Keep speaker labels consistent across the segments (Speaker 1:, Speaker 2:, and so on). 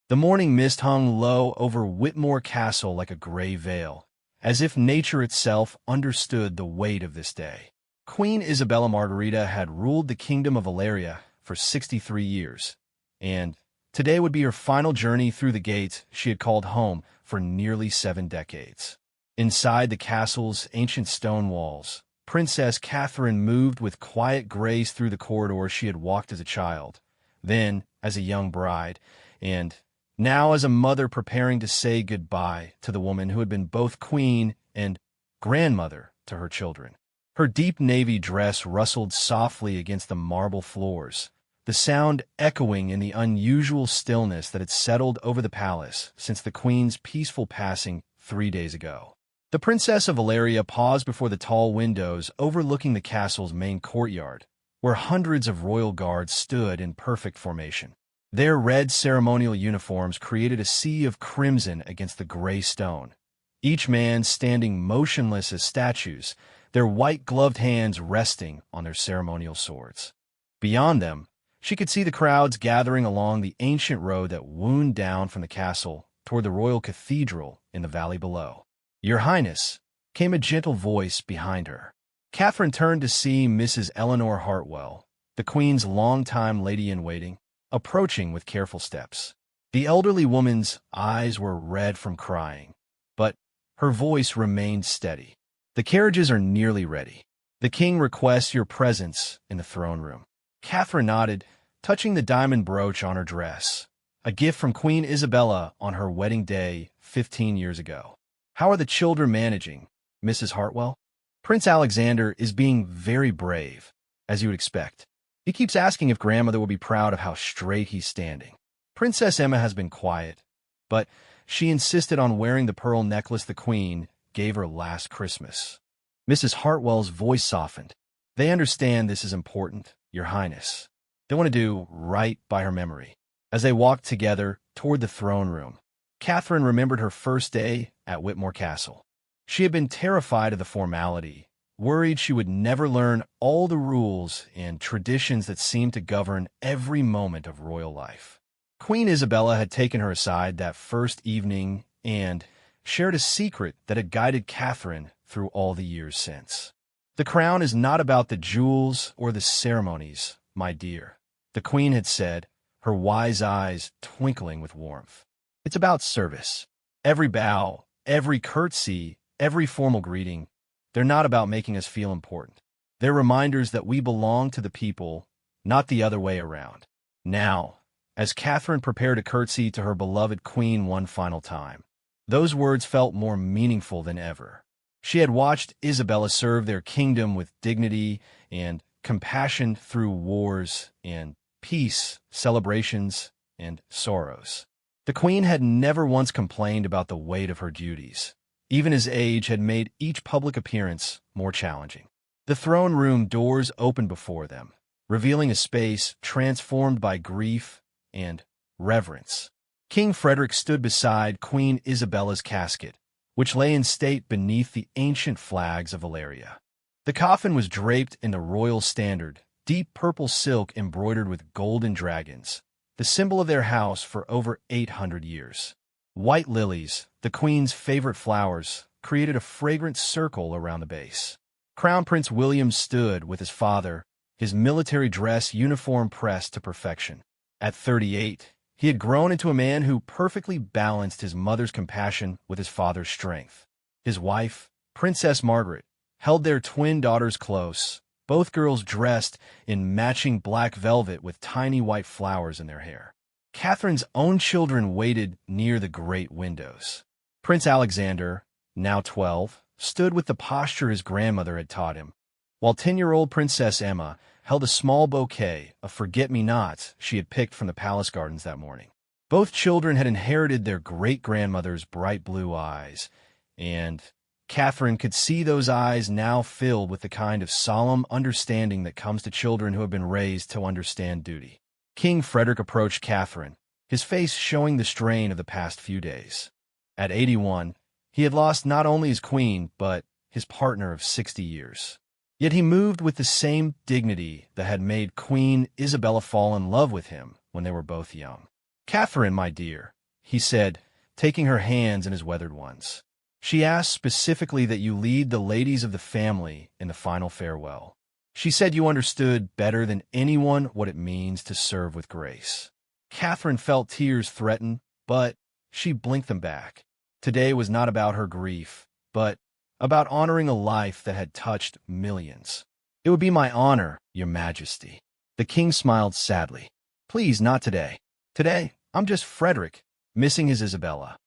Speaker 1: The morning mist hung low over Whitmore Castle like a gray veil, as if nature itself understood the weight of this day. Queen Isabella Margarita had ruled the Kingdom of Valeria for 63 years, and today would be her final journey through the gates she had called home for nearly 7 decades. Inside the castle's ancient stone walls, Princess Catherine moved with quiet grace through the corridors she had walked as a child, then as a young bride, and now as a mother preparing to say goodbye to the woman who had been both queen and grandmother to her children. Her deep navy dress rustled softly against the marble floors, the sound echoing in the unusual stillness that had settled over the palace since the queen's peaceful passing 3 days ago. The Princess of Valeria paused before the tall windows overlooking the castle's main courtyard, where hundreds of royal guards stood in perfect formation. Their red ceremonial uniforms created a sea of crimson against the gray stone, each man standing motionless as statues, their white-gloved hands resting on their ceremonial swords. Beyond them, she could see the crowds gathering along the ancient road that wound down from the castle toward the royal cathedral in the valley below. "Your Highness," came a gentle voice behind her. Catherine turned to see Mrs. Eleanor Hartwell, the Queen's longtime lady-in-waiting, approaching with careful steps. The elderly woman's eyes were red from crying, but her voice remained steady. "The carriages are nearly ready. The king requests your presence in the throne room." Catherine nodded, touching the diamond brooch on her dress, a gift from Queen Isabella on her wedding day 15 years ago. "How are the children managing, Mrs. Hartwell?" "Prince Alexander is being very brave, as you would expect. He keeps asking if grandmother will be proud of how straight he's standing. Princess Emma has been quiet, but she insisted on wearing the pearl necklace the Queen gave her last Christmas." Mrs. Hartwell's voice softened. "They understand this is important, Your Highness. They want to do right by her memory." As they walked together toward the throne room, Catherine remembered her first day at Whitmore Castle. She had been terrified of the formality, worried she would never learn all the rules and traditions that seemed to govern every moment of royal life. Queen Isabella had taken her aside that first evening and shared a secret that had guided Catherine through all the years since. "The crown is not about the jewels or the ceremonies, my dear," the Queen had said, her wise eyes twinkling with warmth. "It's about service. Every bow, every curtsy, every formal greeting, they're not about making us feel important. They're reminders that we belong to the people, not the other way around." Now, as Catherine prepared a curtsy to her beloved queen one final time, those words felt more meaningful than ever. She had watched Isabella serve their kingdom with dignity and compassion through wars and peace, celebrations, and sorrows. The Queen had never once complained about the weight of her duties, even as age had made each public appearance more challenging. The throne room doors opened before them, revealing a space transformed by grief and reverence. King Frederick stood beside Queen Isabella's casket, which lay in state beneath the ancient flags of Valeria. The coffin was draped in the royal standard, deep purple silk embroidered with golden dragons, the symbol of their house for over 800 years. White lilies, the Queen's favorite flowers, created a fragrant circle around the base. Crown Prince William stood with his father, his military dress uniform pressed to perfection. At 38, he had grown into a man who perfectly balanced his mother's compassion with his father's strength. His wife, Princess Margaret, held their twin daughters close, both girls dressed in matching black velvet with tiny white flowers in their hair. Catherine's own children waited near the great windows. Prince Alexander, now 12, stood with the posture his grandmother had taught him, while 10-year-old Princess Emma held a small bouquet of forget-me-nots she had picked from the palace gardens that morning. Both children had inherited their great-grandmother's bright blue eyes, and Catherine could see those eyes now filled with the kind of solemn understanding that comes to children who have been raised to understand duty. King Frederick approached Catherine, his face showing the strain of the past few days. At 81, he had lost not only his queen, but his partner of 60 years. Yet he moved with the same dignity that had made Queen Isabella fall in love with him when they were both young. "Catherine, my dear," he said, taking her hands in his weathered ones. She asked specifically that you lead the ladies of the family in the final farewell. She said you understood better than anyone what it means to serve with grace. Catherine felt tears threaten, but she blinked them back. Today was not about her grief, but about honoring a life that had touched millions. It would be my honor, Your Majesty. The king smiled sadly. Please, not today. Today, I'm just Frederick, missing his Isabella.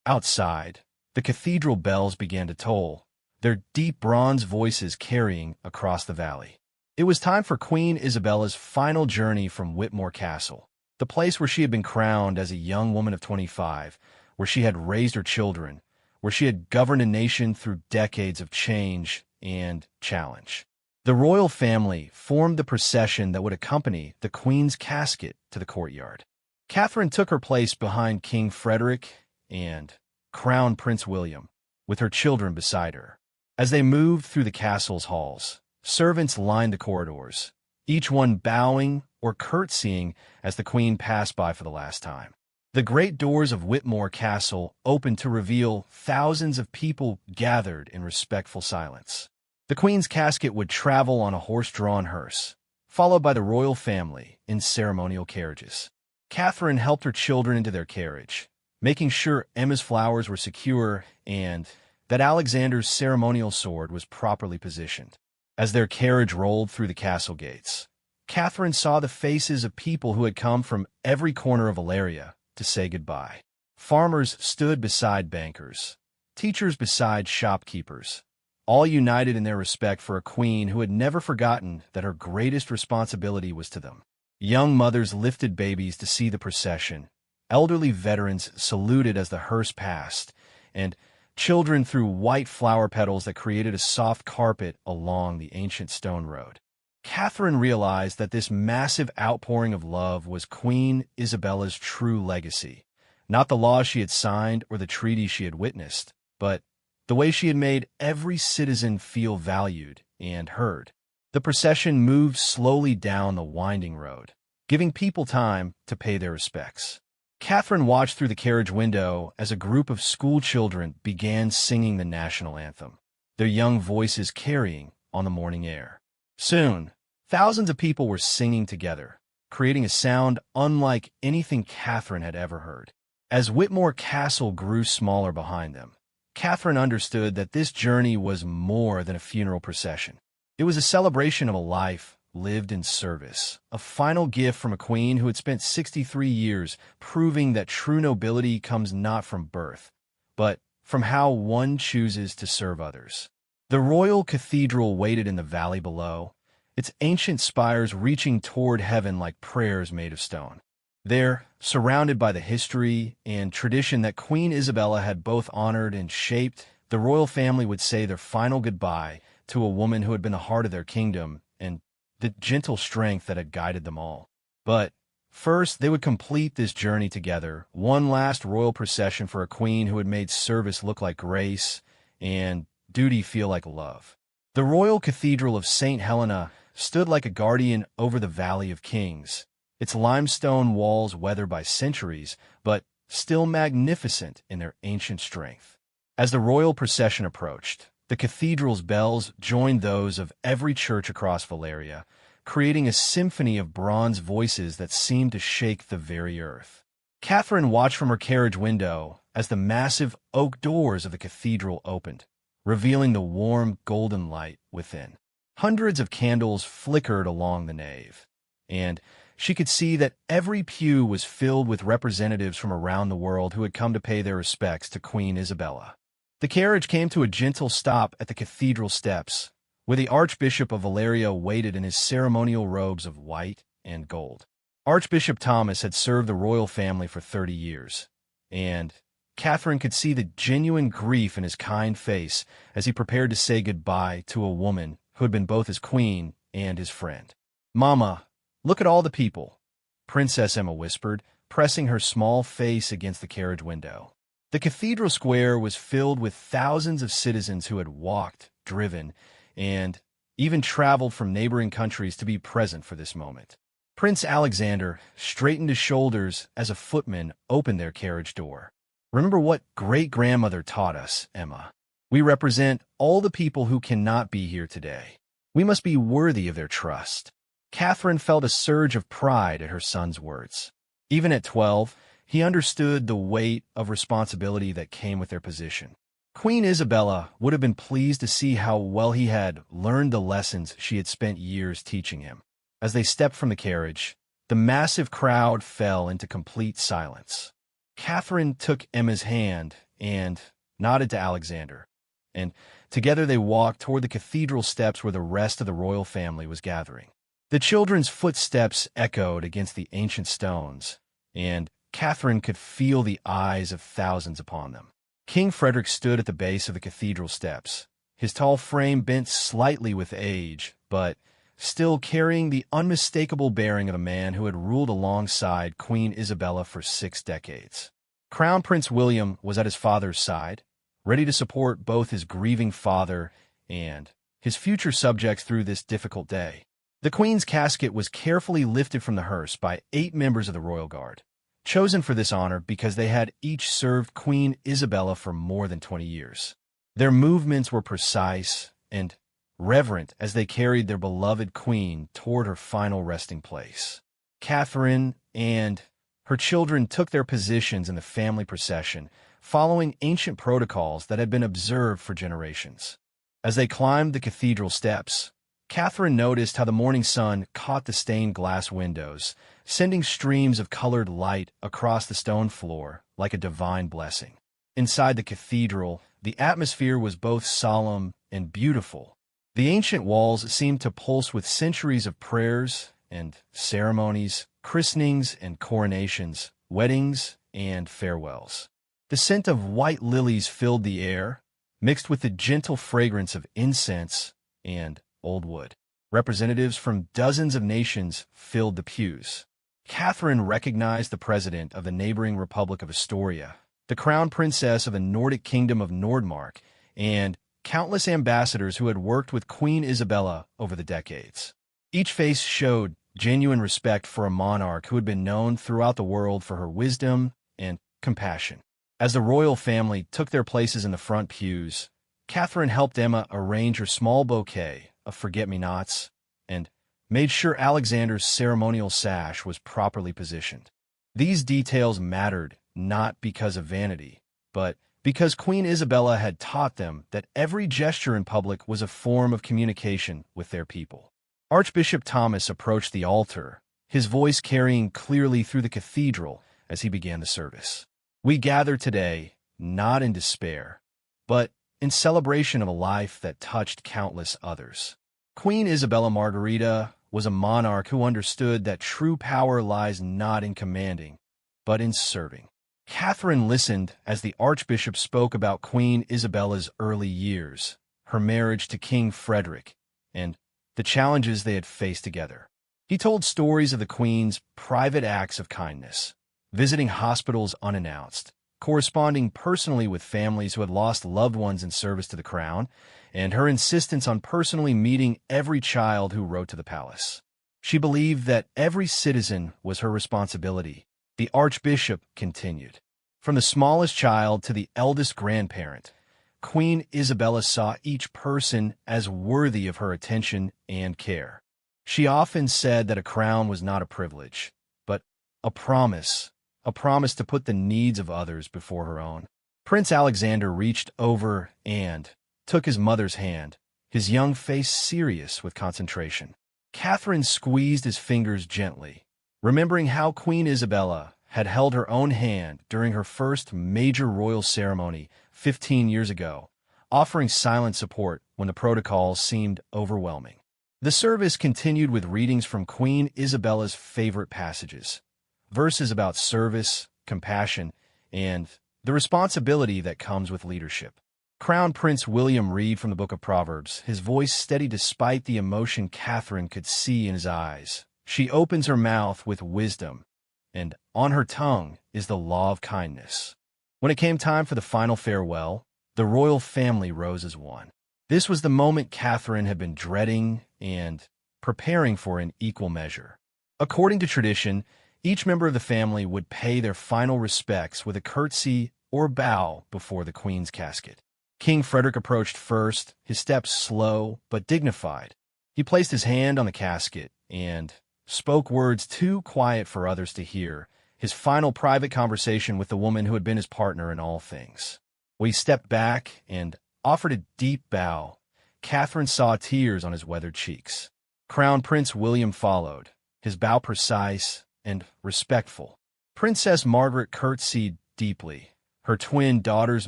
Speaker 1: Outside, the cathedral bells began to toll, their deep bronze voices carrying across the valley. It was time for Queen Isabella's final journey from Whitmore Castle, the place where she had been crowned as a young woman of 25, where she had raised her children, where she had governed a nation through decades of change and challenge. The royal family formed the procession that would accompany the Queen's casket to the courtyard. Catherine took her place behind King Frederick and Crown Prince William, with her children beside her. As they moved through the castle's halls, servants lined the corridors, each one bowing or curtsying as the Queen passed by for the last time. The great doors of Whitmore Castle opened to reveal thousands of people gathered in respectful silence. The Queen's casket would travel on a horse-drawn hearse, followed by the royal family in ceremonial carriages. Catherine helped her children into their carriage, making sure Emma's flowers were secure and that Alexander's ceremonial sword was properly positioned. As their carriage rolled through the castle gates, Catherine saw the faces of people who had come from every corner of Valeria to say goodbye. Farmers stood beside bankers, teachers beside shopkeepers, all united in their respect for a queen who had never forgotten that her greatest responsibility was to them. Young mothers lifted babies to see the procession, elderly veterans saluted as the hearse passed, and children threw white flower petals that created a soft carpet along the ancient stone road. Catherine realized that this massive outpouring of love was Queen Isabella's true legacy, not the laws she had signed or the treaties she had witnessed, but the way she had made every citizen feel valued and heard. The procession moved slowly down the winding road, giving people time to pay their respects. Catherine watched through the carriage window as a group of school children began singing the national anthem, their young voices carrying on the morning air. Soon, thousands of people were singing together, creating a sound unlike anything Catherine had ever heard. As Whitmore Castle grew smaller behind them, Catherine understood that this journey was more than a funeral procession. It was a celebration of a life lived in service, a final gift from a queen who had spent 63 years proving that true nobility comes not from birth, but from how one chooses to serve others. The royal cathedral waited in the valley below, its ancient spires reaching toward heaven like prayers made of stone. There, surrounded by the history and tradition that Queen Isabella had both honored and shaped, the royal family would say their final goodbye to a woman who had been the heart of their kingdom and the gentle strength that had guided them all. But first, they would complete this journey together, one last royal procession for a queen who had made service look like grace and duty feel like love. The royal cathedral of St. Helena stood like a guardian over the Valley of Kings, its limestone walls weathered by centuries, but still magnificent in their ancient strength. As the royal procession approached, the cathedral's bells joined those of every church across Valeria, creating a symphony of bronze voices that seemed to shake the very earth. Catherine watched from her carriage window as the massive oak doors of the cathedral opened, revealing the warm golden light within. Hundreds of candles flickered along the nave, and she could see that every pew was filled with representatives from around the world who had come to pay their respects to Queen Isabella. The carriage came to a gentle stop at the cathedral steps, where the Archbishop of Valeria waited in his ceremonial robes of white and gold. Archbishop Thomas had served the royal family for 30 years, and Catherine could see the genuine grief in his kind face as he prepared to say goodbye to a woman who had been both his queen and his friend. "Mama, look at all the people," Princess Emma whispered, pressing her small face against the carriage window. The cathedral square was filled with thousands of citizens who had walked, driven, and even traveled from neighboring countries to be present for this moment. Prince Alexander straightened his shoulders as a footman opened their carriage door. Remember what great-grandmother taught us, Emma. We represent all the people who cannot be here today. We must be worthy of their trust. Catherine felt a surge of pride at her son's words. Even at 12, he understood the weight of responsibility that came with their position. Queen Isabella would have been pleased to see how well he had learned the lessons she had spent years teaching him. As they stepped from the carriage, the massive crowd fell into complete silence. Catherine took Emma's hand and nodded to Alexander, and together they walked toward the cathedral steps where the rest of the royal family was gathering. The children's footsteps echoed against the ancient stones, and Catherine could feel the eyes of thousands upon them. King Frederick stood at the base of the cathedral steps, his tall frame bent slightly with age, but still carrying the unmistakable bearing of a man who had ruled alongside Queen Isabella for 6 decades. Crown Prince William was at his father's side, ready to support both his grieving father and his future subjects through this difficult day. The Queen's casket was carefully lifted from the hearse by 8 members of the Royal Guard, chosen for this honor because they had each served Queen Isabella for more than 20 years. Their movements were precise and reverent as they carried their beloved queen toward her final resting place. Catherine and her children took their positions in the family procession, following ancient protocols that had been observed for generations. As they climbed the cathedral steps, Catherine noticed how the morning sun caught the stained glass windows, sending streams of colored light across the stone floor like a divine blessing. Inside the cathedral, the atmosphere was both solemn and beautiful. The ancient walls seemed to pulse with centuries of prayers and ceremonies, christenings and coronations, weddings and farewells. The scent of white lilies filled the air, mixed with the gentle fragrance of incense and old wood. Representatives from dozens of nations filled the pews. Catherine recognized the president of the neighboring Republic of Astoria, the crown princess of the Nordic kingdom of Nordmark, and countless ambassadors who had worked with Queen Isabella over the decades. Each face showed genuine respect for a monarch who had been known throughout the world for her wisdom and compassion. As the royal family took their places in the front pews, Catherine helped Emma arrange her small bouquet of forget-me-nots and made sure Alexander's ceremonial sash was properly positioned. These details mattered not because of vanity, but because Queen Isabella had taught them that every gesture in public was a form of communication with their people. Archbishop Thomas approached the altar, his voice carrying clearly through the cathedral as he began the service. We gather today, not in despair, but in celebration of a life that touched countless others. Queen Isabella Margarita was a monarch who understood that true power lies not in commanding, but in serving. Catherine listened as the archbishop spoke about Queen Isabella's early years, her marriage to King Frederick, and the challenges they had faced together. He told stories of the Queen's private acts of kindness, visiting hospitals unannounced, corresponding personally with families who had lost loved ones in service to the crown, and her insistence on personally meeting every child who rode to the palace. She believed that every citizen was her responsibility. The archbishop continued. From the smallest child to the eldest grandparent, Queen Isabella saw each person as worthy of her attention and care. She often said that a crown was not a privilege, but a promise to put the needs of others before her own. Prince Alexander reached over and took his mother's hand, his young face serious with concentration. Catherine squeezed his fingers gently, remembering how Queen Isabella had held her own hand during her first major royal ceremony 15 years ago, offering silent support when the protocols seemed overwhelming. The service continued with readings from Queen Isabella's favorite passages, verses about service, compassion, and the responsibility that comes with leadership. Crown Prince William read from the Book of Proverbs, his voice steady despite the emotion Catherine could see in his eyes. She opens her mouth with wisdom, and on her tongue is the law of kindness. When it came time for the final farewell, the royal family rose as one. This was the moment Catherine had been dreading and preparing for in equal measure. According to tradition, each member of the family would pay their final respects with a curtsy or bow before the Queen's casket. King Frederick approached first, his steps slow but dignified. He placed his hand on the casket and spoke words too quiet for others to hear, his final private conversation with the woman who had been his partner in all things. When he stepped back and offered a deep bow, Catherine saw tears on his weathered cheeks. Crown Prince William followed, his bow precise and respectful. Princess Margaret curtsied deeply, her twin daughters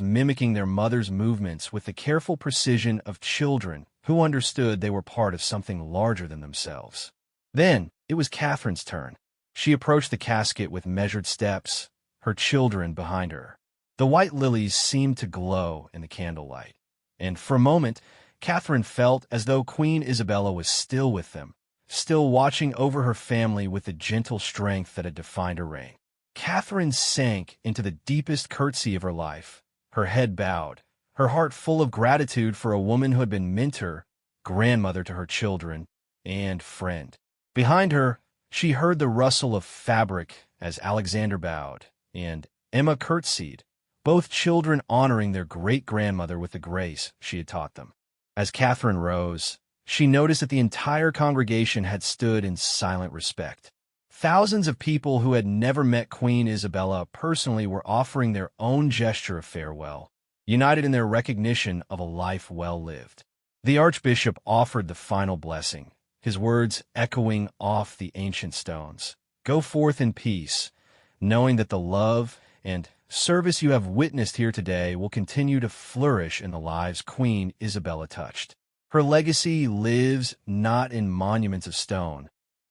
Speaker 1: mimicking their mother's movements with the careful precision of children who understood they were part of something larger than themselves. Then it was Catherine's turn. She approached the casket with measured steps, her children behind her. The white lilies seemed to glow in the candlelight, and for a moment, Catherine felt as though Queen Isabella was still with them, still watching over her family with the gentle strength that had defined her reign. Catherine sank into the deepest curtsy of her life, her head bowed, her heart full of gratitude for a woman who had been mentor, grandmother to her children, and friend. Behind her, she heard the rustle of fabric as Alexander bowed, and Emma curtsied, both children honoring their great-grandmother with the grace she had taught them. As Catherine rose, she noticed that the entire congregation had stood in silent respect. Thousands of people who had never met Queen Isabella personally were offering their own gesture of farewell, united in their recognition of a life well lived. The Archbishop offered the final blessing, his words echoing off the ancient stones. Go forth in peace, knowing that the love and service you have witnessed here today will continue to flourish in the lives Queen Isabella touched. Her legacy lives not in monuments of stone,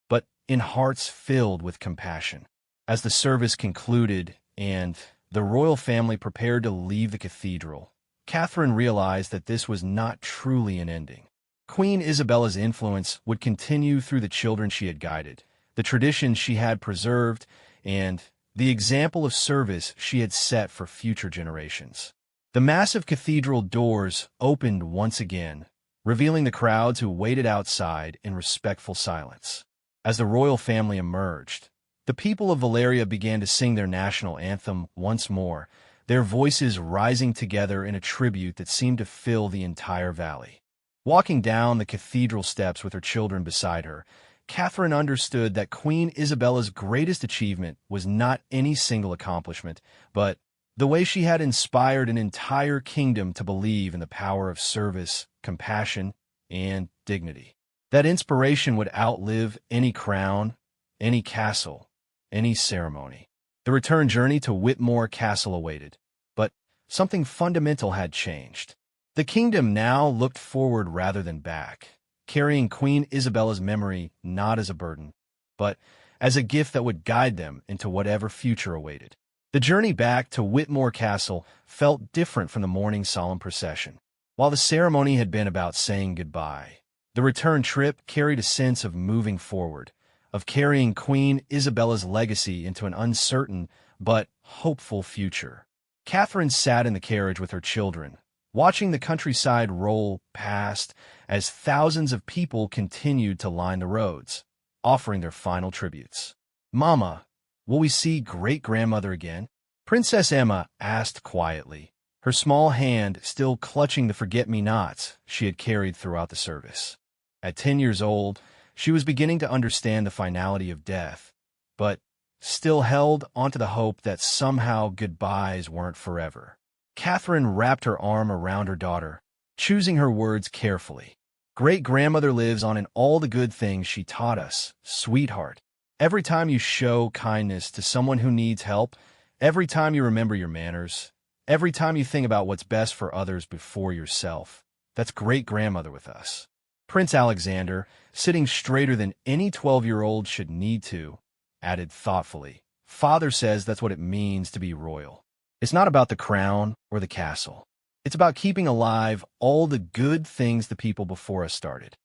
Speaker 1: but in hearts filled with compassion. As the service concluded and the royal family prepared to leave the cathedral, Catherine realized that this was not truly an ending. Queen Isabella's influence would continue through the children she had guided, the traditions she had preserved, and the example of service she had set for future generations. The massive cathedral doors opened once again, revealing the crowds who waited outside in respectful silence. As the royal family emerged, the people of Valeria began to sing their national anthem once more, their voices rising together in a tribute that seemed to fill the entire valley. Walking down the cathedral steps with her children beside her, Catherine understood that Queen Isabella's greatest achievement was not any single accomplishment, but the way she had inspired an entire kingdom to believe in the power of service, compassion, and dignity. That inspiration would outlive any crown, any castle, any ceremony. The return journey to Whitmore Castle awaited, but something fundamental had changed. The kingdom now looked forward rather than back, carrying Queen Isabella's memory not as a burden, but as a gift that would guide them into whatever future awaited. The journey back to Whitmore Castle felt different from the morning's solemn procession. While the ceremony had been about saying goodbye, the return trip carried a sense of moving forward, of carrying Queen Isabella's legacy into an uncertain but hopeful future. Catherine sat in the carriage with her children, watching the countryside roll past as thousands of people continued to line the roads, offering their final tributes. "Mama, will we see great-grandmother again?" Princess Emma asked quietly, her small hand still clutching the forget-me-nots she had carried throughout the service. At 10 years old, she was beginning to understand the finality of death, but still held onto the hope that somehow goodbyes weren't forever. Catherine wrapped her arm around her daughter, choosing her words carefully. "Great-grandmother lives on in all the good things she taught us, sweetheart. Every time you show kindness to someone who needs help, every time you remember your manners, every time you think about what's best for others before yourself, that's great-grandmother with us." Prince Alexander, sitting straighter than any 12-year-old should need to, added thoughtfully, "Father says that's what it means to be royal. It's not about the crown or the castle. It's about keeping alive all the good things the people before us started."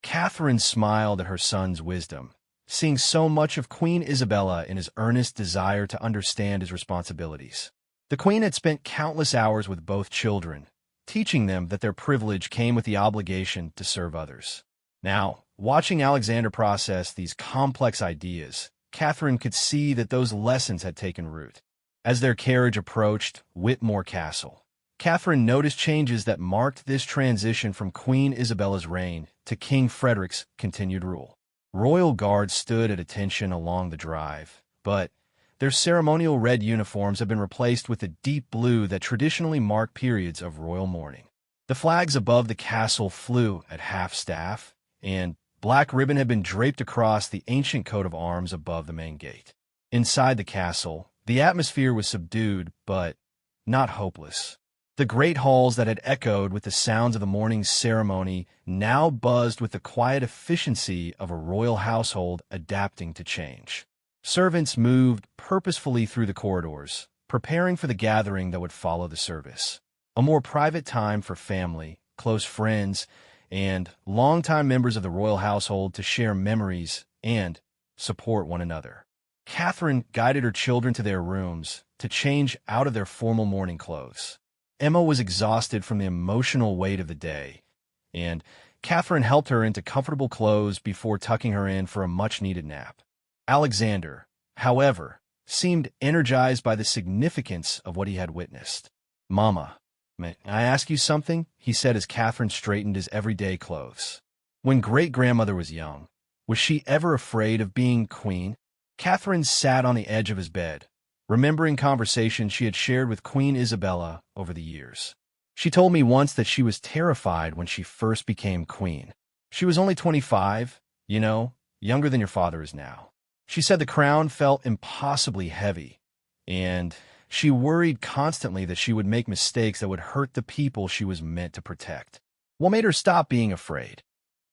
Speaker 1: Catherine smiled at her son's wisdom, seeing so much of Queen Isabella in his earnest desire to understand his responsibilities. The Queen had spent countless hours with both children, teaching them that their privilege came with the obligation to serve others. Now, Watching Alexander process these complex ideas, Catherine could see that those lessons had taken root. As their carriage approached Whitmore Castle, Catherine noticed changes that marked this transition from Queen Isabella's reign to King Frederick's continued rule. Royal guards stood at attention along the drive, but their ceremonial red uniforms have been replaced with the deep blue that traditionally marked periods of royal mourning. The flags above the castle flew at half-staff, and black ribbon had been draped across the ancient coat of arms above the main gate. Inside the castle, the atmosphere was subdued, but not hopeless. The great halls that had echoed with the sounds of the morning's ceremony now buzzed with the quiet efficiency of a royal household adapting to change. Servants moved purposefully through the corridors, preparing for the gathering that would follow the service. A more private time for family, close friends, and longtime members of the royal household to share memories and support one another. Catherine guided her children to their rooms to change out of their formal mourning clothes. Emma was exhausted from the emotional weight of the day, and Catherine helped her into comfortable clothes before tucking her in for a much-needed nap. Alexander, however, seemed energized by the significance of what he had witnessed. "Mama, may I ask you something?" he said as Catherine straightened his everyday clothes. When great-grandmother was young, was she ever afraid of being queen? Catherine sat on the edge of his bed, remembering conversations she had shared with Queen Isabella over the years. She told me once that she was terrified when she first became queen. She was only 25, younger than your father is now. She said the crown felt impossibly heavy, and she worried constantly that she would make mistakes that would hurt the people she was meant to protect. What made her stop being afraid?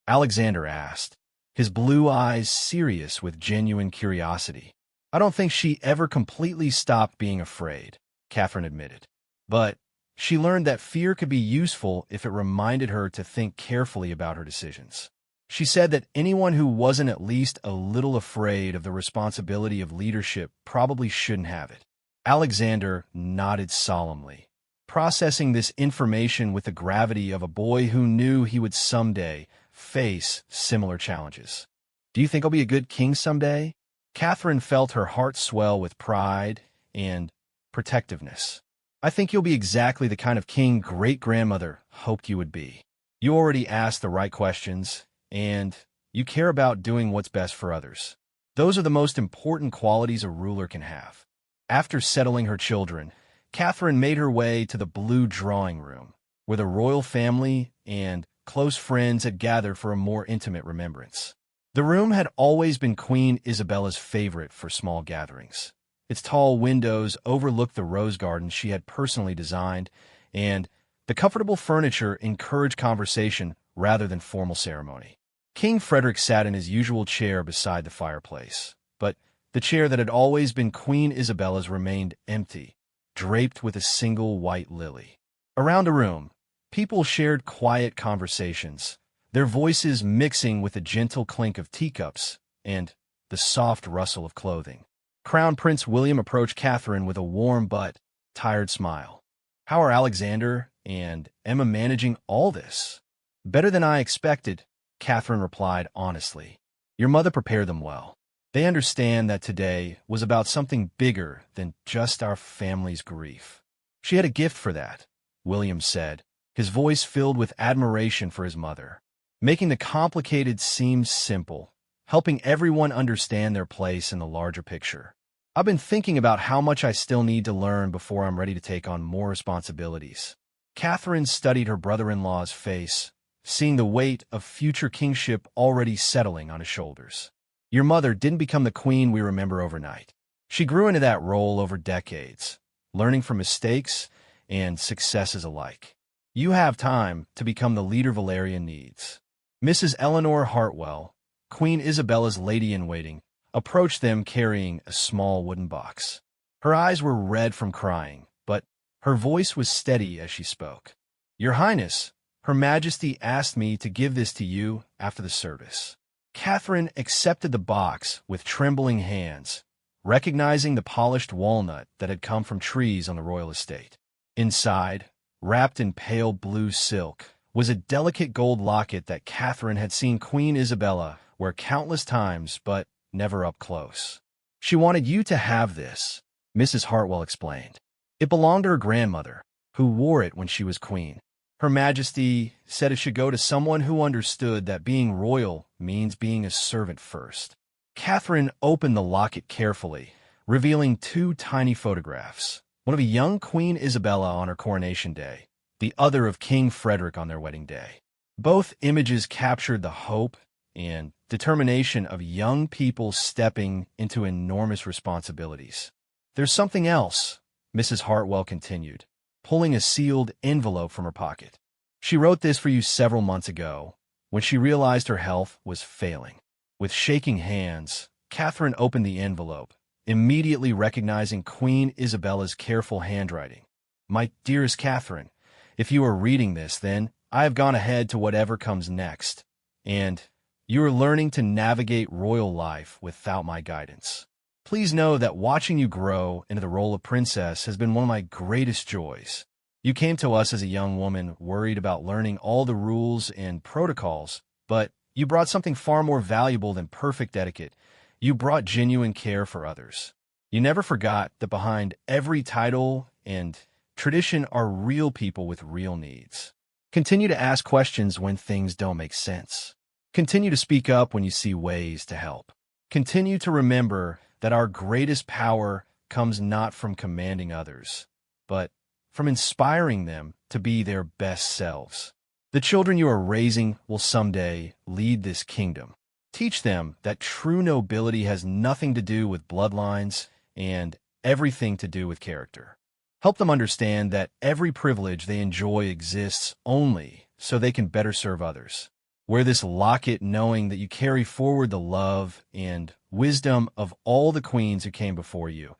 Speaker 1: Alexander asked, his blue eyes serious with genuine curiosity. "I don't think she ever completely stopped being afraid," Catherine admitted. But she learned that fear could be useful if it reminded her to think carefully about her decisions. She said that anyone who wasn't at least a little afraid of the responsibility of leadership probably shouldn't have it. Alexander nodded solemnly, processing this information with the gravity of a boy who knew he would someday face similar challenges. "Do you think I'll be a good king someday?" Catherine felt her heart swell with pride and protectiveness. "I think you'll be exactly the kind of king great-grandmother hoped you would be. You already asked the right questions, and you care about doing what's best for others. Those are the most important qualities a ruler can have." After settling her children, Catherine made her way to the blue drawing room, where the royal family and close friends had gathered for a more intimate remembrance. The room had always been Queen Isabella's favorite for small gatherings. Its tall windows overlooked the rose garden she had personally designed, and the comfortable furniture encouraged conversation rather than formal ceremony. King Frederick sat in his usual chair beside the fireplace, but the chair that had always been Queen Isabella's remained empty, draped with a single white lily. Around the room, people shared quiet conversations, their voices mixing with the gentle clink of teacups and the soft rustle of clothing. Crown Prince William approached Catherine with a warm but tired smile. "How are Alexander and Emma managing all this?" "Better than I expected," Catherine replied honestly. "Your mother prepared them well. They understand that today was about something bigger than just our family's grief." "She had a gift for that," William said, his voice filled with admiration for his mother. "Making the complicated seem simple, helping everyone understand their place in the larger picture. I've been thinking about how much I still need to learn before I'm ready to take on more responsibilities." Catherine studied her brother-in-law's face, seeing the weight of future kingship already settling on his shoulders. "Your mother didn't become the queen we remember overnight. She grew into that role over decades, learning from mistakes and successes alike. You have time to become the leader Valeria needs." Mrs. Eleanor Hartwell, Queen Isabella's lady-in-waiting, approached them carrying a small wooden box. Her eyes were red from crying, but her voice was steady as she spoke. "Your Highness, Her Majesty asked me to give this to you after the service." Catherine accepted the box with trembling hands, recognizing the polished walnut that had come from trees on the royal estate. Inside, wrapped in pale blue silk, was a delicate gold locket that Catherine had seen Queen Isabella wear countless times, but never up close. "She wanted you to have this," Mrs. Hartwell explained. "It belonged to her grandmother, who wore it when she was queen. Her Majesty said it should go to someone who understood that being royal means being a servant first." Catherine opened the locket carefully, revealing two tiny photographs, one of a young Queen Isabella on her coronation day, the other of King Frederick on their wedding day. Both images captured the hope and determination of young people stepping into enormous responsibilities. "There's something else," Mrs. Hartwell continued, pulling a sealed envelope from her pocket. "She wrote this for you several months ago, when she realized her health was failing." With shaking hands, Catherine opened the envelope, immediately recognizing Queen Isabella's careful handwriting. "My dearest Catherine, if you are reading this, then I have gone ahead to whatever comes next, and you are learning to navigate royal life without my guidance. Please know that watching you grow into the role of princess has been one of my greatest joys. You came to us as a young woman worried about learning all the rules and protocols, but you brought something far more valuable than perfect etiquette. You brought genuine care for others. You never forgot that behind every title and tradition are real people with real needs. Continue to ask questions when things don't make sense. Continue to speak up when you see ways to help. Continue to remember that our greatest power comes not from commanding others, but from inspiring them to be their best selves. The children you are raising will someday lead this kingdom. Teach them that true nobility has nothing to do with bloodlines and everything to do with character. Help them understand that every privilege they enjoy exists only so they can better serve others. Wear this locket knowing that you carry forward the love and wisdom of all the queens who came before you,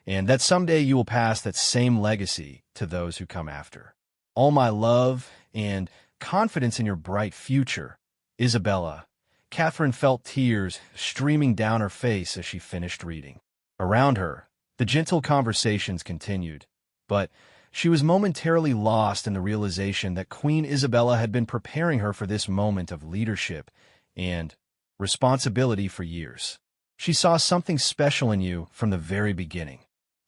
Speaker 1: and that someday you will pass that same legacy to those who come after. All my love and confidence in your bright future, Isabella." Catherine felt tears streaming down her face as she finished reading. Around her, the gentle conversations continued, but she was momentarily lost in the realization that Queen Isabella had been preparing her for this moment of leadership and responsibility for years. "She saw something special in you from the very beginning,"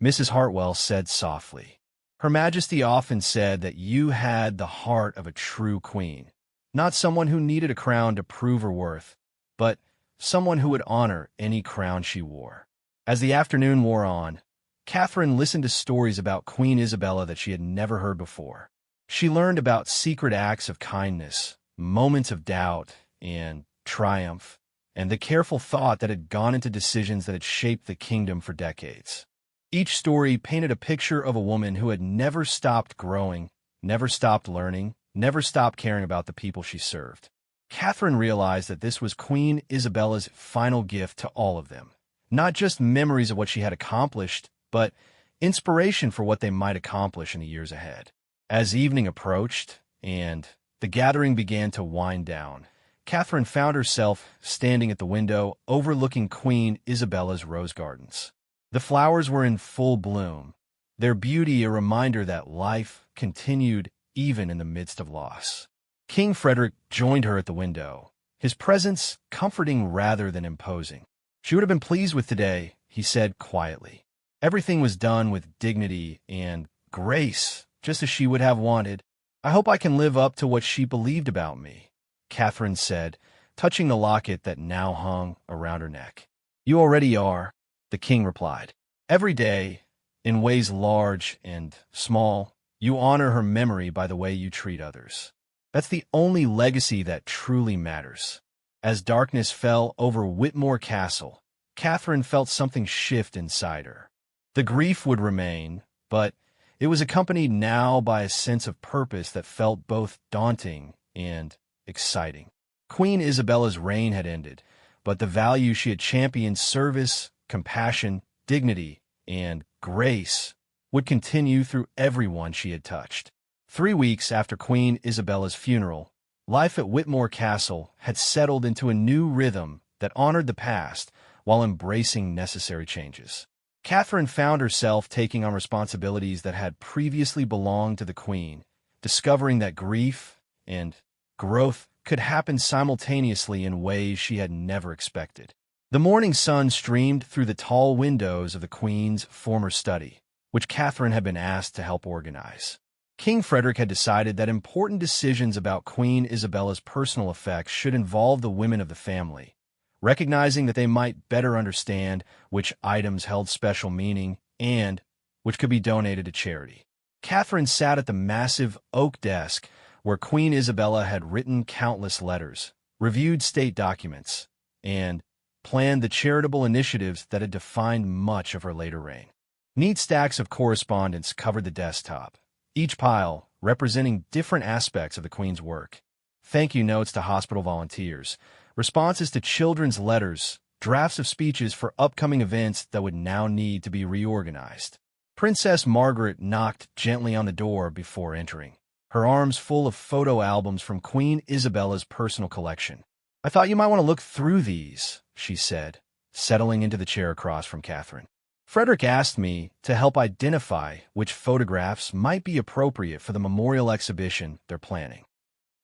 Speaker 1: Mrs. Hartwell said softly. "Her Majesty often said that you had the heart of a true queen, not someone who needed a crown to prove her worth, but someone who would honor any crown she wore." As the afternoon wore on, Catherine listened to stories about Queen Isabella that she had never heard before. She learned about secret acts of kindness, moments of doubt and triumph, and the careful thought that had gone into decisions that had shaped the kingdom for decades. Each story painted a picture of a woman who had never stopped growing, never stopped learning, never stopped caring about the people she served. Catherine realized that this was Queen Isabella's final gift to all of them. Not just memories of what she had accomplished, but inspiration for what they might accomplish in the years ahead. As evening approached and the gathering began to wind down, Catherine found herself standing at the window overlooking Queen Isabella's rose gardens. The flowers were in full bloom, their beauty a reminder that life continued even in the midst of loss. King Frederick joined her at the window, his presence comforting rather than imposing. "She would have been pleased with today," he said quietly. "Everything was done with dignity and grace, just as she would have wanted. I hope I can live up to what she believed about me," Catherine said, touching the locket that now hung around her neck. "You already are," the king replied. "Every day, in ways large and small, you honor her memory by the way you treat others. That's the only legacy that truly matters." As darkness fell over Whitmore Castle, Catherine felt something shift inside her. The grief would remain, but it was accompanied now by a sense of purpose that felt both daunting and exciting. Queen Isabella's reign had ended, but the values she had championed, service, compassion, dignity, and grace, would continue through everyone she had touched. 3 weeks after Queen Isabella's funeral, life at Whitmore Castle had settled into a new rhythm that honored the past while embracing necessary changes. Catherine found herself taking on responsibilities that had previously belonged to the Queen, discovering that grief and growth could happen simultaneously in ways she had never expected. The morning sun streamed through the tall windows of the Queen's former study, which Catherine had been asked to help organize. King Frederick had decided that important decisions about Queen Isabella's personal effects should involve the women of the family, recognizing that they might better understand which items held special meaning and which could be donated to charity. Catherine sat at the massive oak desk where Queen Isabella had written countless letters, reviewed state documents, and planned the charitable initiatives that had defined much of her later reign. Neat stacks of correspondence covered the desktop, each pile representing different aspects of the Queen's work. Thank you notes to hospital volunteers, responses to children's letters, drafts of speeches for upcoming events that would now need to be reorganized. Princess Margaret knocked gently on the door before entering, her arms full of photo albums from Queen Isabella's personal collection. "I thought you might want to look through these," she said, settling into the chair across from Catherine. "Frederick asked me to help identify which photographs might be appropriate for the memorial exhibition they're planning."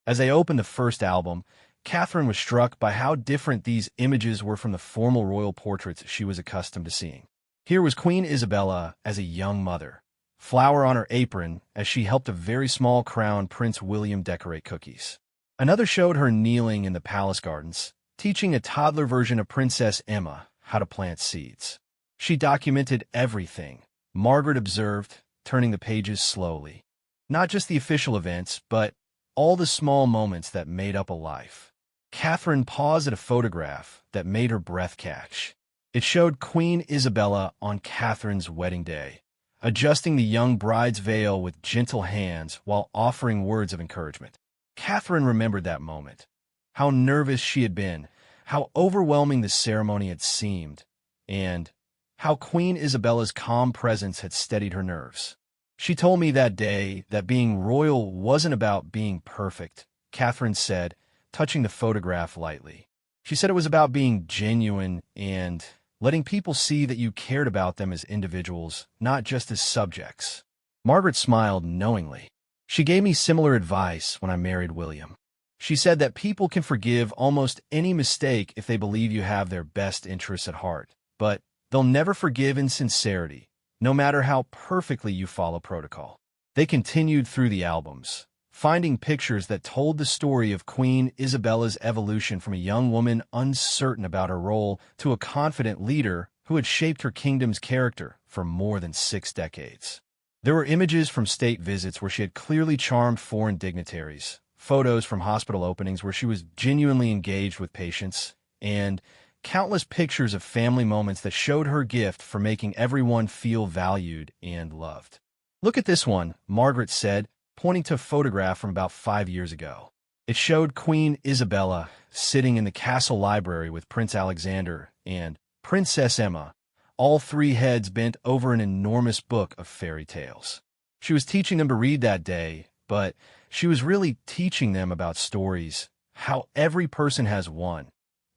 Speaker 1: As they opened the first album, Catherine was struck by how different these images were from the formal royal portraits she was accustomed to seeing. Here was Queen Isabella as a young mother, flower on her apron as she helped a very small crown Prince William decorate cookies. Another showed her kneeling in the palace gardens, teaching a toddler version of Princess Emma how to plant seeds. She documented everything, Margaret observed, turning the pages slowly. Not just the official events, but all the small moments that made up a life. Catherine paused at a photograph that made her breath catch. It showed Queen Isabella on Catherine's wedding day, adjusting the young bride's veil with gentle hands while offering words of encouragement. Catherine remembered that moment, how nervous she had been, how overwhelming the ceremony had seemed, and how Queen Isabella's calm presence had steadied her nerves. "She told me that day that being royal wasn't about being perfect," Catherine said, touching the photograph lightly. "She said it was about being genuine and letting people see that you cared about them as individuals, not just as subjects." Margaret smiled knowingly. "She gave me similar advice when I married William. She said that people can forgive almost any mistake if they believe you have their best interests at heart, but they'll never forgive insincerity, no matter how perfectly you follow protocol." They continued through the albums, finding pictures that told the story of Queen Isabella's evolution from a young woman uncertain about her role to a confident leader who had shaped her kingdom's character for more than 6 decades. There were images from state visits where she had clearly charmed foreign dignitaries, photos from hospital openings where she was genuinely engaged with patients, and countless pictures of family moments that showed her gift for making everyone feel valued and loved. "Look at this one," Margaret said, pointing to a photograph from about 5 years ago. It showed Queen Isabella sitting in the castle library with Prince Alexander and Princess Emma, all 3 heads bent over an enormous book of fairy tales. She was teaching them to read that day, but she was really teaching them about stories, how every person has one,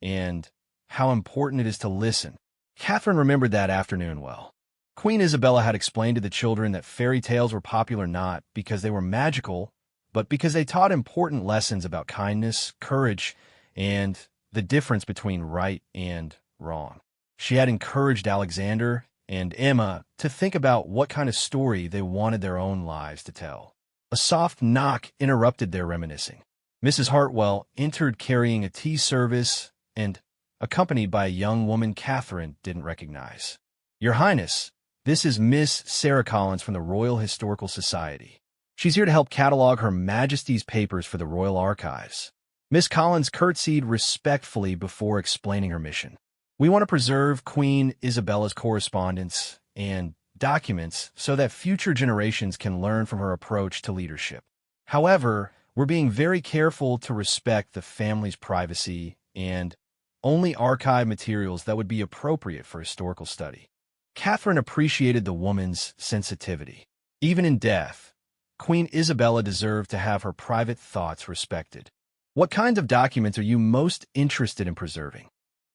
Speaker 1: and how important it is to listen. Catherine remembered that afternoon well. Queen Isabella had explained to the children that fairy tales were popular not because they were magical, but because they taught important lessons about kindness, courage, and the difference between right and wrong. She had encouraged Alexander and Emma to think about what kind of story they wanted their own lives to tell. A soft knock interrupted their reminiscing. Mrs. Hartwell entered carrying a tea service and accompanied by a young woman Catherine didn't recognize. "Your Highness, this is Miss Sarah Collins from the Royal Historical Society. She's here to help catalog Her Majesty's papers for the Royal Archives." Miss Collins curtsied respectfully before explaining her mission. "We want to preserve Queen Isabella's correspondence and documents so that future generations can learn from her approach to leadership. However, we're being very careful to respect the family's privacy and only archive materials that would be appropriate for historical study." Catherine appreciated the woman's sensitivity. Even in death, Queen Isabella deserved to have her private thoughts respected. "What kinds of documents are you most interested in preserving?"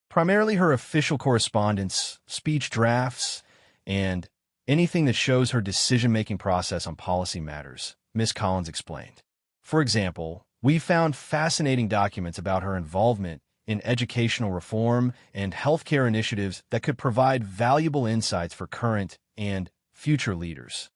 Speaker 1: "Primarily her official correspondence, speech drafts, and anything that shows her decision-making process on policy matters," Miss Collins explained. "For example, We found fascinating documents about her involvement in educational reform and healthcare initiatives that could provide valuable insights for current and future leaders.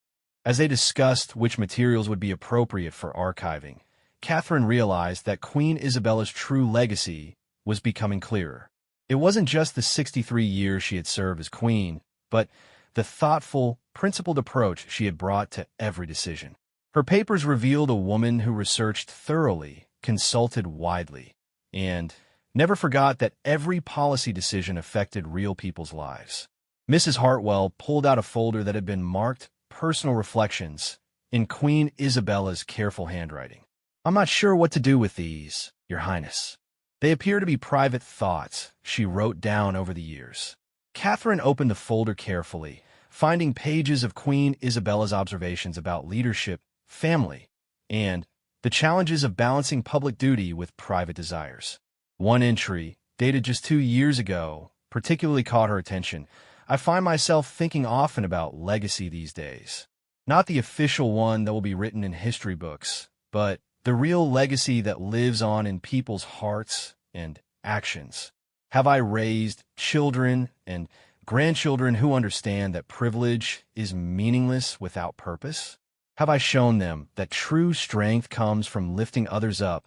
Speaker 1: As they discussed which materials would be appropriate for archiving, Catherine realized that Queen Isabella's true legacy was becoming clearer. It wasn't just the 63 years she had served as queen, but the thoughtful, principled approach she had brought to every decision. Her papers revealed a woman who researched thoroughly, consulted widely, and never forgot that every policy decision affected real people's lives. Mrs. Hartwell pulled out a folder that had been marked Personal Reflections in Queen Isabella's careful handwriting. "I'm not sure what to do with these, Your Highness. They appear to be private thoughts she wrote down over the years." Catherine opened the folder carefully, finding pages of Queen Isabella's observations about leadership, family, and the challenges of balancing public duty with private desires. One entry, dated just 2 years ago, particularly caught her attention. "I find myself thinking often about legacy these days. Not the official one that will be written in history books, but the real legacy that lives on in people's hearts and actions. Have I raised children and grandchildren who understand that privilege is meaningless without purpose? Have I shown them that true strength comes from lifting others up,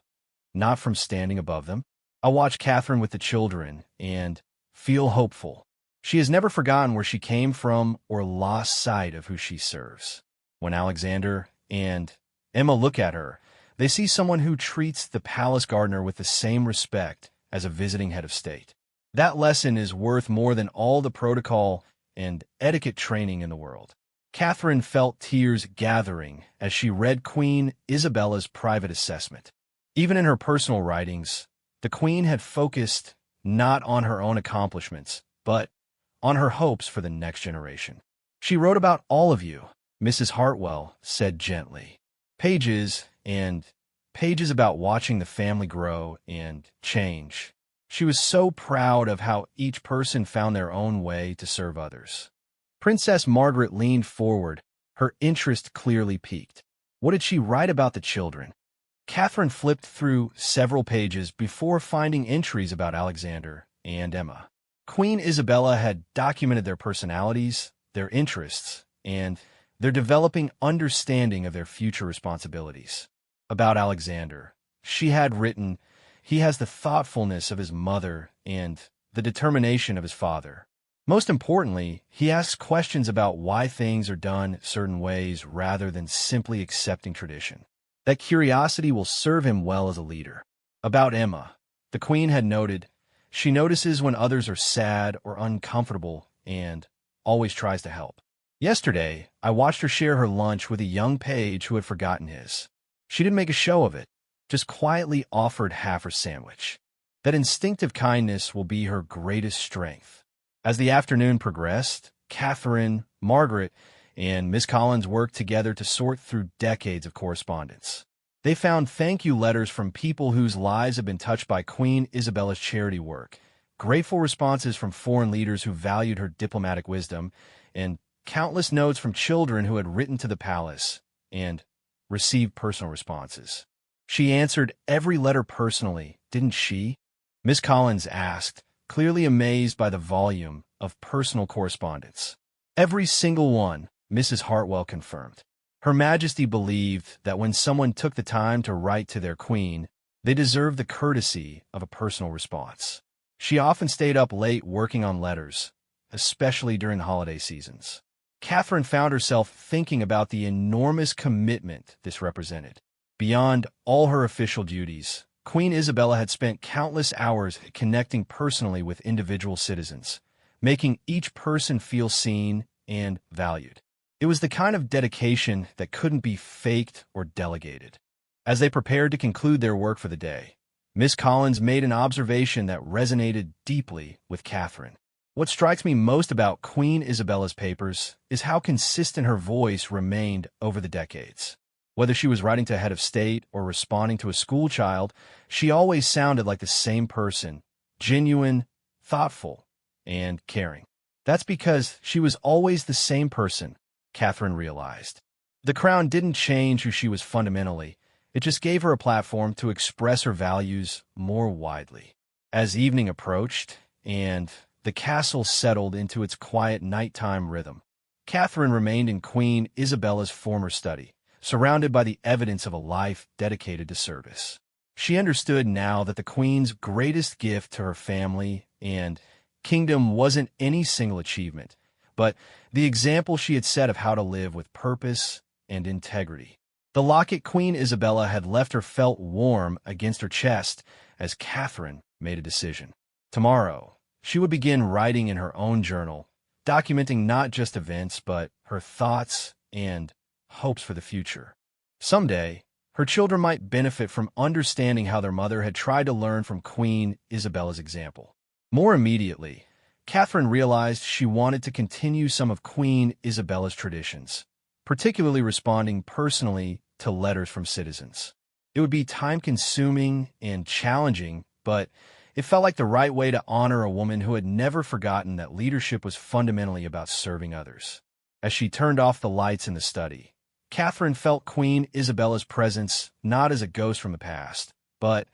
Speaker 1: not from standing above them?" I watch Catherine with the children and feel hopeful. She has never forgotten where she came from or lost sight of who she serves. When Alexander and Emma look at her, they see someone who treats the palace gardener with the same respect as a visiting head of state. That lesson is worth more than all the protocol and etiquette training in the world. Catherine felt tears gathering as she read Queen Isabella's private assessment. Even in her personal writings, the Queen had focused not on her own accomplishments, but on her hopes for the next generation. "She wrote about all of you," Mrs. Hartwell said gently. Pages and pages about watching the family grow and change. She was so proud of how each person found their own way to serve others. Princess Margaret leaned forward, her interest clearly piqued. What did she write about the children? Catherine flipped through several pages before finding entries about Alexander and Emma. Queen Isabella had documented their personalities, their interests, and their developing understanding of their future responsibilities. About Alexander, she had written, "He has the thoughtfulness of his mother and the determination of his father. Most importantly, he asks questions about why things are done certain ways rather than simply accepting tradition. That curiosity will serve him well as a leader." About Emma, the Queen had noted, "She notices when others are sad or uncomfortable and always tries to help." Yesterday, I watched her share her lunch with a young page who had forgotten his. She didn't make a show of it, just quietly offered half her sandwich. That instinctive kindness will be her greatest strength. As the afternoon progressed, Catherine, Margaret, and Miss Collins worked together to sort through decades of correspondence. They found thank you letters from people whose lives had been touched by Queen Isabella's charity work, grateful responses from foreign leaders who valued her diplomatic wisdom, and countless notes from children who had written to the palace and received personal responses. "She answered every letter personally, didn't she?" Miss Collins asked, clearly amazed by the volume of personal correspondence. "Every single one," Mrs. Hartwell confirmed. Her Majesty believed that when someone took the time to write to their queen, they deserved the courtesy of a personal response. She often stayed up late working on letters, especially during holiday seasons. Catherine found herself thinking about the enormous commitment this represented. Beyond all her official duties, Queen Isabella had spent countless hours connecting personally with individual citizens, making each person feel seen and valued. It was the kind of dedication that couldn't be faked or delegated. As they prepared to conclude their work for the day, Miss Collins made an observation that resonated deeply with Catherine. "What strikes me most about Queen Isabella's papers is how consistent her voice remained over the decades. Whether she was writing to a head of state or responding to a school child, she always sounded like the same person, genuine, thoughtful, and caring. That's because she was always the same person," Catherine realized. The crown didn't change who she was fundamentally. It just gave her a platform to express her values more widely. As evening approached, and the castle settled into its quiet nighttime rhythm, Catherine remained in Queen Isabella's former study, surrounded by the evidence of a life dedicated to service. She understood now that the Queen's greatest gift to her family and kingdom wasn't any single achievement, but the example she had set of how to live with purpose and integrity. The locket Queen Isabella had left her felt warm against her chest as Catherine made a decision. Tomorrow, she would begin writing in her own journal, documenting not just events, but her thoughts and hopes for the future. Someday, her children might benefit from understanding how their mother had tried to learn from Queen Isabella's example. More immediately, Catherine realized she wanted to continue some of Queen Isabella's traditions, particularly responding personally to letters from citizens. It would be time-consuming and challenging, but it felt like the right way to honor a woman who had never forgotten that leadership was fundamentally about serving others. As she turned off the lights in the study, Catherine felt Queen Isabella's presence not as a ghost from the past, but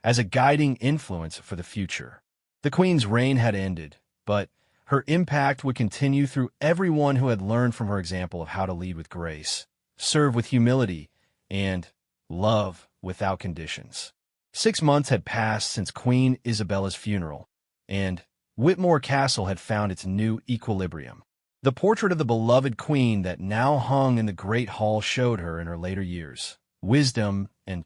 Speaker 1: as a guiding influence for the future. The Queen's reign had ended, but her impact would continue through everyone who had learned from her example of how to lead with grace, serve with humility, and love without conditions. 6 months had passed since Queen Isabella's funeral, and Whitmore Castle had found its new equilibrium. The portrait of the beloved queen that now hung in the great hall showed her in her later years, wisdom and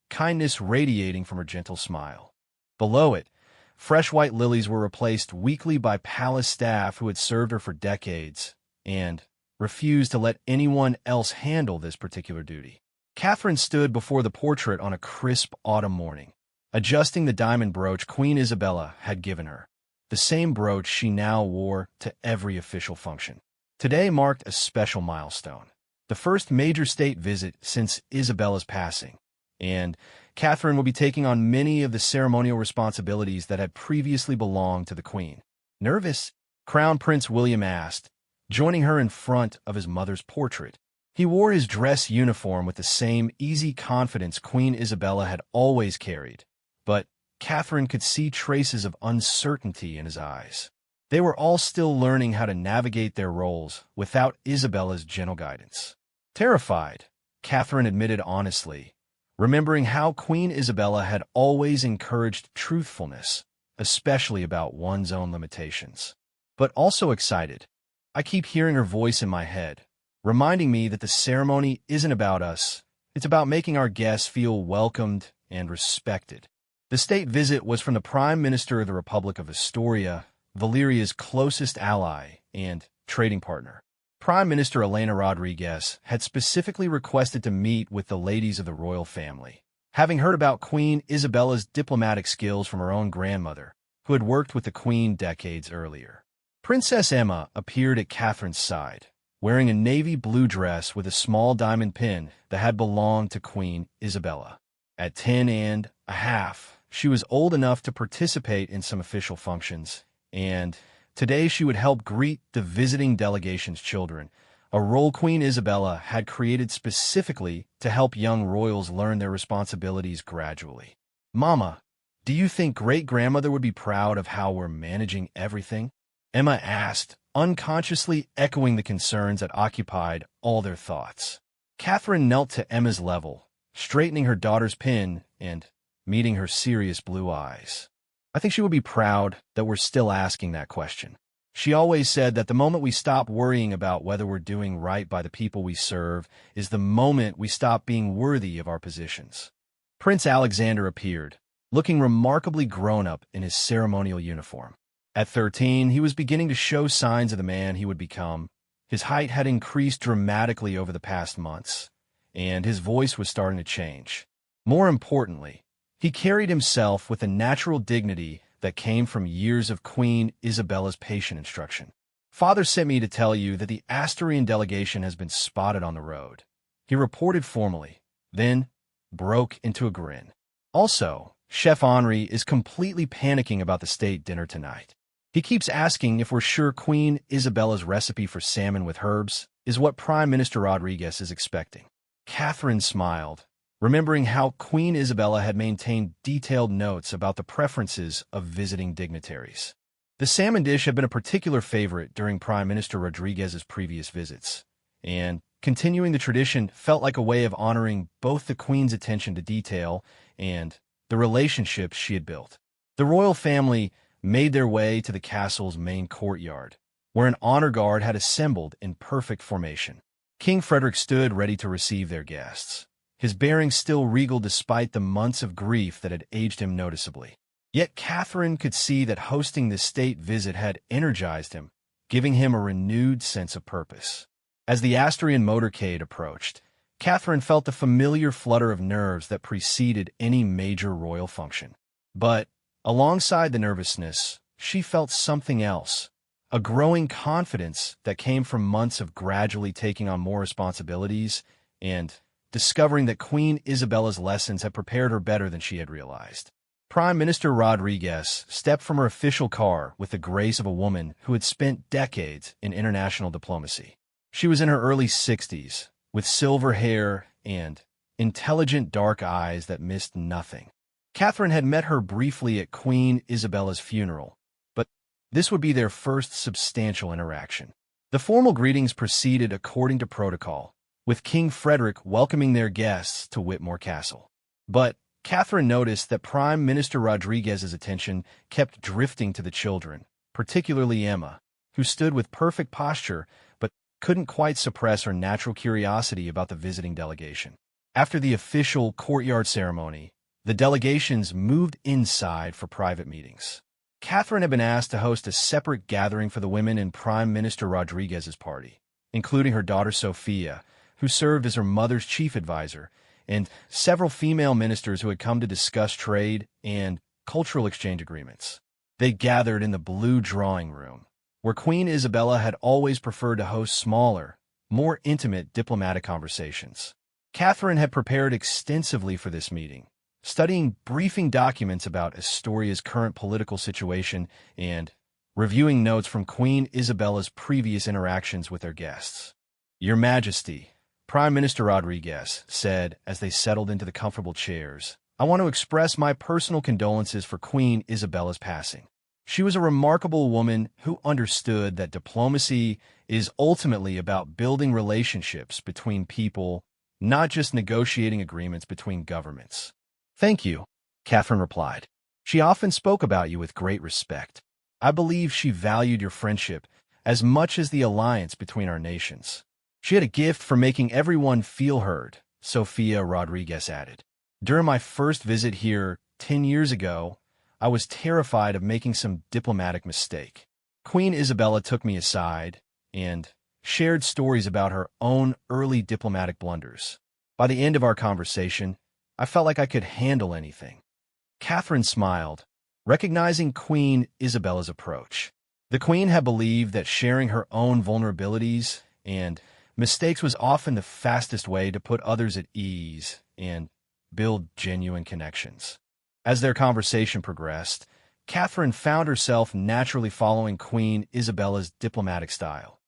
Speaker 1: kindness radiating from her gentle smile. Below it, fresh white lilies were replaced weekly by palace staff who had served her for decades and refused to let anyone else handle this particular duty. Catherine stood before the portrait on a crisp autumn morning, adjusting the diamond brooch Queen Isabella had given her, the same brooch she now wore to every official function. Today marked a special milestone, the first major state visit since Isabella's passing, and Catherine will be taking on many of the ceremonial responsibilities that had previously belonged to the Queen. Nervous? Crown Prince William asked, joining her in front of his mother's portrait. He wore his dress uniform with the same easy confidence Queen Isabella had always carried, but Catherine could see traces of uncertainty in his eyes. They were all still learning how to navigate their roles without Isabella's gentle guidance. Terrified, Catherine admitted honestly, remembering how Queen Isabella had always encouraged truthfulness, especially about one's own limitations. But also excited. I keep hearing her voice in my head, reminding me that the ceremony isn't about us. It's about making our guests feel welcomed and respected. The state visit was from the Prime Minister of the Republic of Astoria, Valeria's closest ally and trading partner. Prime Minister Elena Rodriguez had specifically requested to meet with the ladies of the royal family, having heard about Queen Isabella's diplomatic skills from her own grandmother, who had worked with the Queen decades earlier. Princess Emma appeared at Catherine's side, wearing a navy blue dress with a small diamond pin that had belonged to Queen Isabella. At 10 and a half, she was old enough to participate in some official functions, and today she would help greet the visiting delegation's children, a role Queen Isabella had created specifically to help young royals learn their responsibilities gradually. Mama, do you think great-grandmother would be proud of how we're managing everything? Emma asked, unconsciously echoing the concerns that occupied all their thoughts. Catherine knelt to Emma's level, straightening her daughter's pin and meeting her serious blue eyes. I think she would be proud that we're still asking that question. She always said that the moment we stop worrying about whether we're doing right by the people we serve is the moment we stop being worthy of our positions. Prince Alexander appeared, looking remarkably grown-up in his ceremonial uniform. At 13, he was beginning to show signs of the man he would become. His height had increased dramatically over the past months, and his voice was starting to change. More importantly, he carried himself with a natural dignity that came from years of Queen Isabella's patient instruction. Father sent me to tell you that the Asturian delegation has been spotted on the road. He reported formally, then broke into a grin. Also, Chef Henri is completely panicking about the state dinner tonight. He keeps asking if we're sure Queen Isabella's recipe for salmon with herbs is what Prime Minister Rodriguez is expecting. Catherine smiled, remembering how Queen Isabella had maintained detailed notes about the preferences of visiting dignitaries. The salmon dish had been a particular favorite during Prime Minister Rodriguez's previous visits, and continuing the tradition felt like a way of honoring both the Queen's attention to detail and the relationships she had built. The royal family made their way to the castle's main courtyard, where an honor guard had assembled in perfect formation. King Frederick stood ready to receive their guests, his bearing still regal despite the months of grief that had aged him noticeably. Yet Catherine could see that hosting this state visit had energized him, giving him a renewed sense of purpose. As the Asturian motorcade approached, Catherine felt the familiar flutter of nerves that preceded any major royal function. But, alongside the nervousness, she felt something else, a growing confidence that came from months of gradually taking on more responsibilities and discovering that Queen Isabella's lessons had prepared her better than she had realized. Prime Minister Rodriguez stepped from her official car with the grace of a woman who had spent decades in international diplomacy. She was in her early 60s, with silver hair and intelligent dark eyes that missed nothing. Catherine had met her briefly at Queen Isabella's funeral, but this would be their first substantial interaction. The formal greetings proceeded according to protocol, with King Frederick welcoming their guests to Whitmore Castle. But Catherine noticed that Prime Minister Rodriguez's attention kept drifting to the children, particularly Emma, who stood with perfect posture but couldn't quite suppress her natural curiosity about the visiting delegation. After the official courtyard ceremony, the delegations moved inside for private meetings. Catherine had been asked to host a separate gathering for the women in Prime Minister Rodriguez's party, including her daughter Sophia, who served as her mother's chief advisor, and several female ministers who had come to discuss trade and cultural exchange agreements. They gathered in the blue drawing room, where Queen Isabella had always preferred to host smaller, more intimate diplomatic conversations. Catherine had prepared extensively for this meeting, studying briefing documents about Asturia's current political situation and reviewing notes from Queen Isabella's previous interactions with their guests. "Your Majesty," Prime Minister Rodriguez said as they settled into the comfortable chairs, "I want to express my personal condolences for Queen Isabella's passing. She was a remarkable woman who understood that diplomacy is ultimately about building relationships between people, not just negotiating agreements between governments." "Thank you," Catherine replied. "She often spoke about you with great respect. I believe she valued your friendship as much as the alliance between our nations. She had a gift for making everyone feel heard," Sophia Rodriguez added. "During my first visit here 10 years ago, I was terrified of making some diplomatic mistake. Queen Isabella took me aside and shared stories about her own early diplomatic blunders. By the end of our conversation, I felt like I could handle anything." Catherine smiled, recognizing Queen Isabella's approach. The Queen had believed that sharing her own vulnerabilities and mistakes was often the fastest way to put others at ease and build genuine connections. As their conversation progressed, Catherine found herself naturally following Queen Isabella's diplomatic style,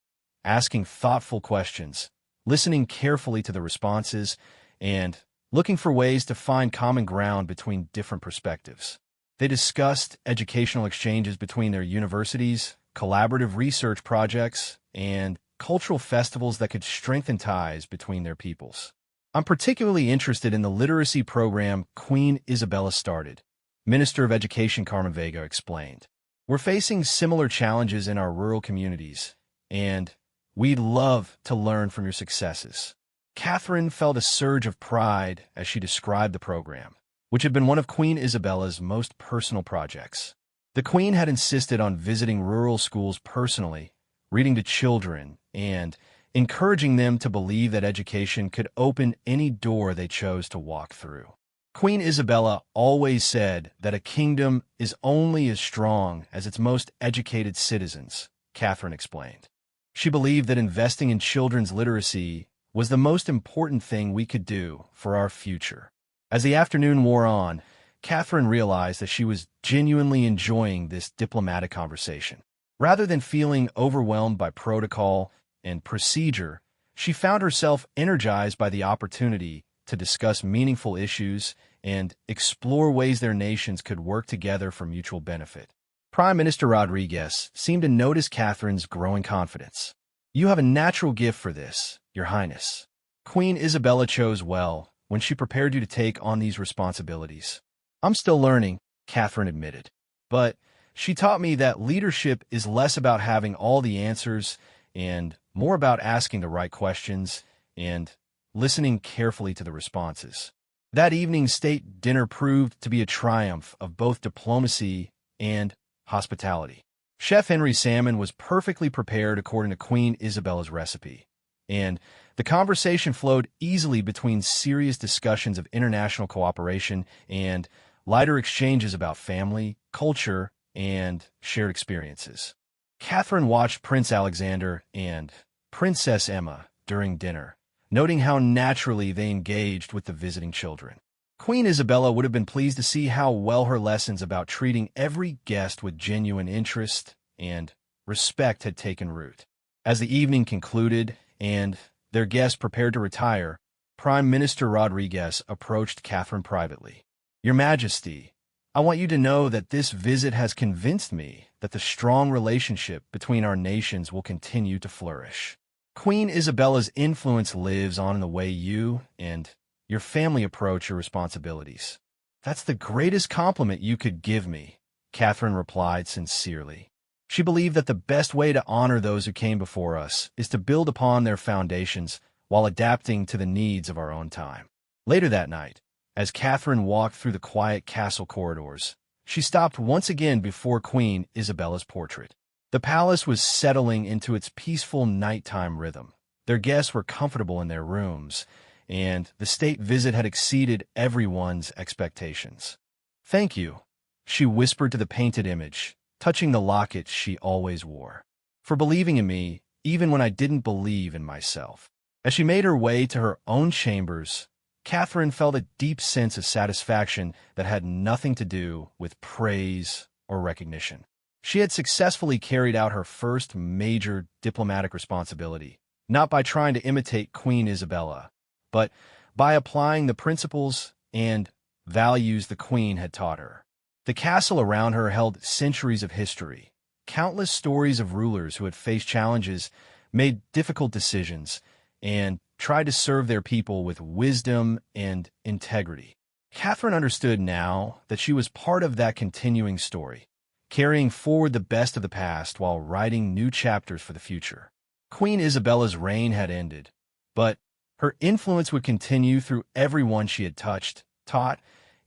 Speaker 1: asking thoughtful questions, listening carefully to the responses, and looking for ways to find common ground between different perspectives. They discussed educational exchanges between their universities, collaborative research projects, and cultural festivals that could strengthen ties between their peoples. "I'm particularly interested in the literacy program Queen Isabella started," Minister of Education Carmen Vega explained. "We're facing similar challenges in our rural communities, and we'd love to learn from your successes." Catherine felt a surge of pride as she described the program, which had been one of Queen Isabella's most personal projects. The Queen had insisted on visiting rural schools personally, reading to children, and encouraging them to believe that education could open any door they chose to walk through. Queen Isabella always said that a kingdom is only as strong as its most educated citizens, Catherine explained. She believed that investing in children's literacy was the most important thing we could do for our future. As the afternoon wore on, Catherine realized that she was genuinely enjoying this diplomatic conversation. Rather than feeling overwhelmed by protocol and procedure, she found herself energized by the opportunity to discuss meaningful issues and explore ways their nations could work together for mutual benefit. Prime Minister Rodriguez seemed to notice Catherine's growing confidence. "You have a natural gift for this, Your Highness. Queen Isabella chose well when she prepared you to take on these responsibilities." "I'm still learning," Catherine admitted. "But she taught me that leadership is less about having all the answers and more about asking the right questions and listening carefully to the responses." That evening's state dinner proved to be a triumph of both diplomacy and hospitality. Chef Henry Salmon was perfectly prepared according to Queen Isabella's recipe, and the conversation flowed easily between serious discussions of international cooperation and lighter exchanges about family, culture, and shared experiences. Catherine watched Prince Alexander and Princess Emma during dinner, noting how naturally they engaged with the visiting children. Queen Isabella would have been pleased to see how well her lessons about treating every guest with genuine interest and respect had taken root. As the evening concluded and their guests prepared to retire, Prime Minister Rodriguez approached Catherine privately. "Your Majesty, I want you to know that this visit has convinced me that the strong relationship between our nations will continue to flourish. Queen Isabella's influence lives on in the way you and your family approach your responsibilities." "That's the greatest compliment you could give me," Catherine replied sincerely. She believed that the best way to honor those who came before us is to build upon their foundations while adapting to the needs of our own time. Later that night, as Catherine walked through the quiet castle corridors, she stopped once again before Queen Isabella's portrait. The palace was settling into its peaceful nighttime rhythm. Their guests were comfortable in their rooms, and the state visit had exceeded everyone's expectations. "Thank you," she whispered to the painted image, touching the locket she always wore, "for believing in me even when I didn't believe in myself." As she made her way to her own chambers, Catherine felt a deep sense of satisfaction that had nothing to do with praise or recognition. She had successfully carried out her first major diplomatic responsibility, not by trying to imitate Queen Isabella, but by applying the principles and values the Queen had taught her. The castle around her held centuries of history, countless stories of rulers who had faced challenges, made difficult decisions, and tried to serve their people with wisdom and integrity. Catherine understood now that she was part of that continuing story, carrying forward the best of the past while writing new chapters for the future. Queen Isabella's reign had ended, but her influence would continue through everyone she had touched, taught,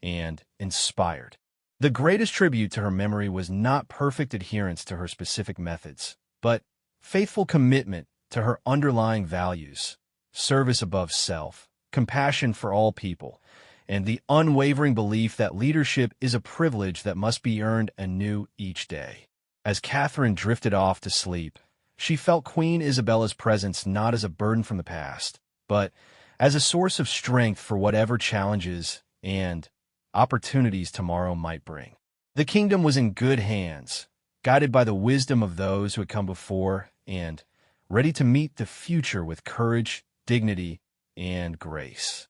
Speaker 1: and inspired. The greatest tribute to her memory was not perfect adherence to her specific methods, but faithful commitment to her underlying values: service above self, compassion for all people, and the unwavering belief that leadership is a privilege that must be earned anew each day. As Catherine drifted off to sleep, she felt Queen Isabella's presence not as a burden from the past, but as a source of strength for whatever challenges and opportunities tomorrow might bring. The kingdom was in good hands, guided by the wisdom of those who had come before and ready to meet the future with courage, dignity, and grace.